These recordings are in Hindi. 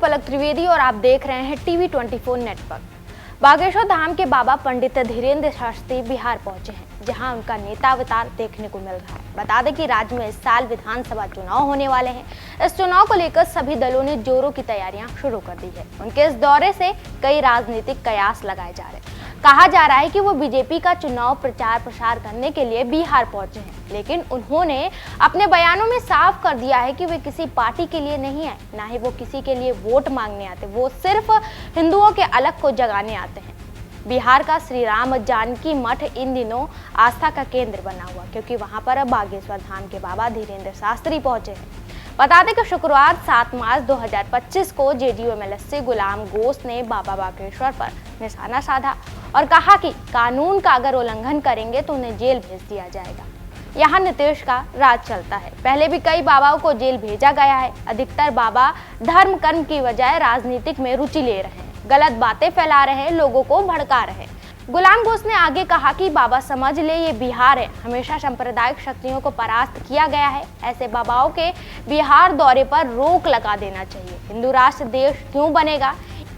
पलक त्रिवेदी और आप देख रहे हैं टीवी 24 नेटवर्क। बागेश्वर धाम के बाबा पंडित धीरेन्द्र शास्त्री बिहार पहुंचे हैं, जहां उनका नेता अवतार देखने को मिल रहा है। बता दें कि राज्य में इस साल विधानसभा चुनाव होने वाले हैं। इस चुनाव को लेकर सभी दलों ने जोरों की तैयारियां शुरू कर दी है। उनके इस दौरे से कई राजनीतिक कयास लगाए जा रहे हैं। कहा जा रहा है कि वो बीजेपी का चुनाव प्रचार प्रसार करने के लिए बिहार पहुंचे हैं, लेकिन उन्होंने अपने बयानों में साफ कर दिया है कि वे किसी पार्टी के लिए नहीं आए, ना ही वो किसी के लिए वोट मांगने आते। वो सिर्फ हिंदुओं के अलग को जगाने आते हैं। बिहार का श्री राम जानकी मठ इन दिनों आस्था का केंद्र बना हुआ, क्योंकि वहां पर बागेश्वर धाम के बाबा धीरेन्द्र शास्त्री पहुंचे हैं। बता दें कि शुक्रवार 7 मार्च 2025 को जेडीयू एमएलसी गुलाम गोश्त ने बाबा बागेश्वर पर निशाना साधा और कहा कि कानून का अगर उल्लंघन करेंगे तो उन्हें जेल भेज दिया जाएगा। यहाँ नीतीश का राज चलता है। पहले भी कई बाबाओं को जेल भेजा गया है। अधिकतर बाबा धर्म कर्म की बजाय राजनीतिक में रुचि ले रहे हैं, गलत बातें फैला रहे हैं, लोगों को भड़का रहे हैं। गुलाम गोश्त ने आगे कहा कि बाबा समझ ले, ये बिहार है, हमेशा सांप्रदायिक शक्तियों को परास्त किया गया है। ऐसे बाबाओं के बिहार दौरे पर रोक लगा देना चाहिए। हिंदू राष्ट्र देश क्यों बनेगा?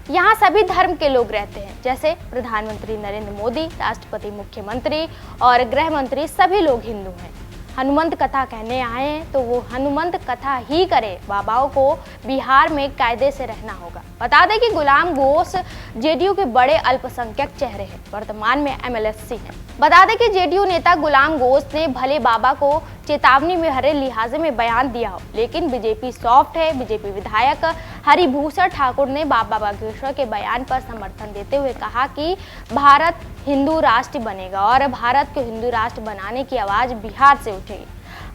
यहाँ सभी धर्म के लोग रहते हैं, जैसे प्रधानमंत्री नरेंद्र मोदी, राष्ट्रपति, मुख्यमंत्री और गृह मंत्री, सभी लोग हिंदू हैं। हनुमंत कथा कहने आए हैं तो वो हनुमंत कथा ही करे। बाबाओं को बिहार में कायदे से रहना होगा। बता दें कि गुलाम गोश्त जेडीयू के बड़े अल्पसंख्यक चेहरे हैं, वर्तमान में एमएलसी हैं। बता दें कि जेडीयू नेता गुलाम गोश्त ने भले बाबा को चेतावनी में हरे लिहाजे में बयान दिया हो, लेकिन बीजेपी सॉफ्ट है। बीजेपी विधायक हरिभूषण ठाकुर ने बाबा बागेश्वर के बयान पर समर्थन देते हुए कहा कि भारत हिंदू राष्ट्र बनेगा और भारत को हिंदू राष्ट्र बनाने की आवाज बिहार से उठेगी।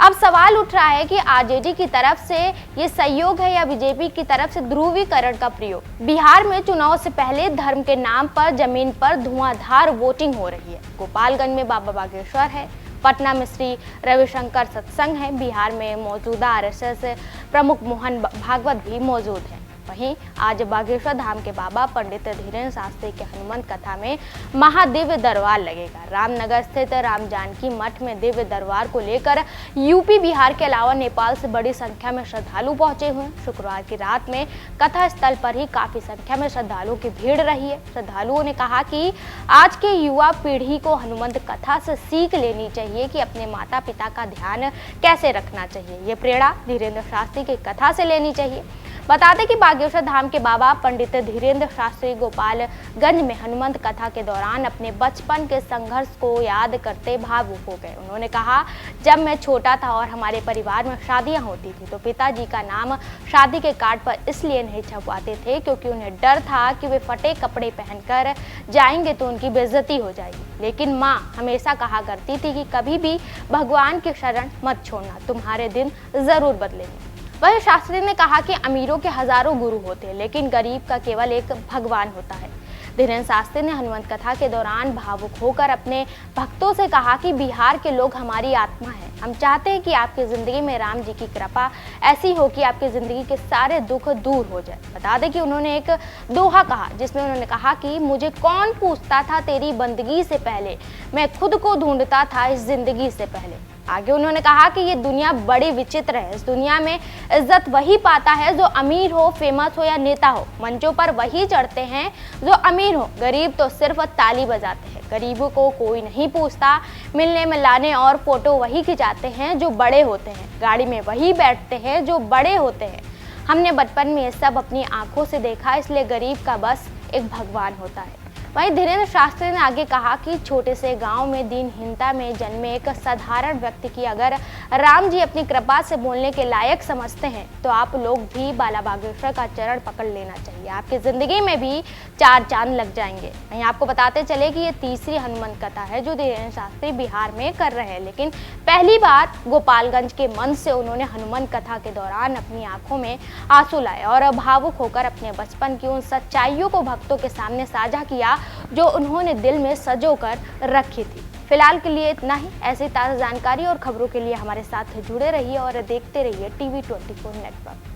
अब सवाल उठ रहा है कि आरजेडी की तरफ से ये सहयोग है या बीजेपी की तरफ से ध्रुवीकरण का प्रयोग। बिहार में चुनाव से पहले धर्म के नाम पर जमीन पर धुआंधार वोटिंग हो रही है। गोपालगंज में बाबा बागेश्वर है, पटना में श्री रविशंकर सत्संग है, बिहार में मौजूदा आरएसएस प्रमुख मोहन भागवत भी मौजूद हैं। वहीं आज बागेश्वर धाम के बाबा पंडित धीरेन्द्र शास्त्री के हनुमंत कथा में महादिव्य दरबार लगेगा। रामनगर स्थित राम जानकी मठ में दिव्य दरबार को लेकर यूपी, बिहार के अलावा नेपाल से बड़ी संख्या में श्रद्धालु पहुंचे हुए हैं। शुक्रवार की रात में कथा स्थल पर ही काफी संख्या में श्रद्धालुओं की भीड़ रही है। श्रद्धालुओं ने कहा कि आज के युवा पीढ़ी को हनुमंत कथा से सीख लेनी चाहिए कि अपने माता पिता का ध्यान कैसे रखना चाहिए। ये प्रेरणा धीरेन्द्र शास्त्री की कथा से लेनी चाहिए। बता दें कि बागेश्वर धाम के बाबा पंडित धीरेन्द्र शास्त्री गोपालगंज में हनुमंत कथा के दौरान अपने बचपन के संघर्ष को याद करते भावुक हो गए। उन्होंने कहा, जब मैं छोटा था और हमारे परिवार में शादियां होती थी तो पिताजी का नाम शादी के कार्ड पर इसलिए नहीं छपवाते थे क्योंकि उन्हें डर था कि वे फटे कपड़े पहनकर जाएंगे तो उनकी बेइज्जती हो जाएगी। लेकिन माँ हमेशा कहा करती थी कि कभी भी भगवान की शरण मत छोड़ना, तुम्हारे दिन जरूर बदलेंगे। वहीं शास्त्री ने कहा कि अमीरों के हजारों गुरु होते हैं, लेकिन गरीब का केवल एक भगवान होता है। धीरेन्द्र शास्त्री ने हनुमंत कथा के दौरान भावुक होकर अपने भक्तों से कहा कि बिहार के लोग हमारी आत्मा है। हम चाहते हैं कि आपकी जिंदगी में राम जी की कृपा ऐसी हो कि आपकी जिंदगी के सारे दुख दूर हो जाए। बता दें कि उन्होंने एक दोहा कहा, जिसमें उन्होंने कहा कि मुझे कौन पूछता था तेरी बंदगी से पहले, मैं खुद को ढूंढता था इस जिंदगी से पहले। आगे उन्होंने कहा कि ये दुनिया बड़ी विचित्र है। इस दुनिया में इज्जत वही पाता है जो अमीर हो, फेमस हो या नेता हो। मंचों पर वही चढ़ते हैं जो अमीर हो। गरीब तो सिर्फ ताली बजाते हैं। गरीबों को कोई नहीं पूछता। मिलने मिलाने और फोटो वही खिंचाते हैं जो बड़े होते हैं। गाड़ी में वही बैठते हैं जो बड़े होते हैं। हमने बचपन में ये सब अपनी आंखों से देखा, इसलिए गरीब का बस एक भगवान होता है। वहीं धीरेन्द्र शास्त्री ने आगे कहा कि छोटे से गांव में दीनहीनता में जन्मे एक साधारण व्यक्ति की अगर राम जी अपनी कृपा से बोलने के लायक समझते हैं तो आप लोग भी बाला बागेश्वर का चरण पकड़ लेना चाहिए। आपकी जिंदगी में भी 4 चांद लग जाएंगे। वहीं आपको बताते चले कि ये तीसरी हनुमंत कथा है जो धीरेन्द्र शास्त्री बिहार में कर रहे हैं, लेकिन पहली बार गोपालगंज के मंच से उन्होंने हनुमंत कथा के दौरान अपनी आंखों में आंसू लाए और भावुक होकर अपने बचपन की उन सच्चाइयों को भक्तों के सामने साझा किया जो उन्होंने दिल में सजो कर रखी थी। फिलहाल के लिए इतना ही। ऐसी ताज़ा जानकारी और खबरों के लिए हमारे साथ जुड़े रहिए और देखते रहिए टीवी 24 नेटवर्क।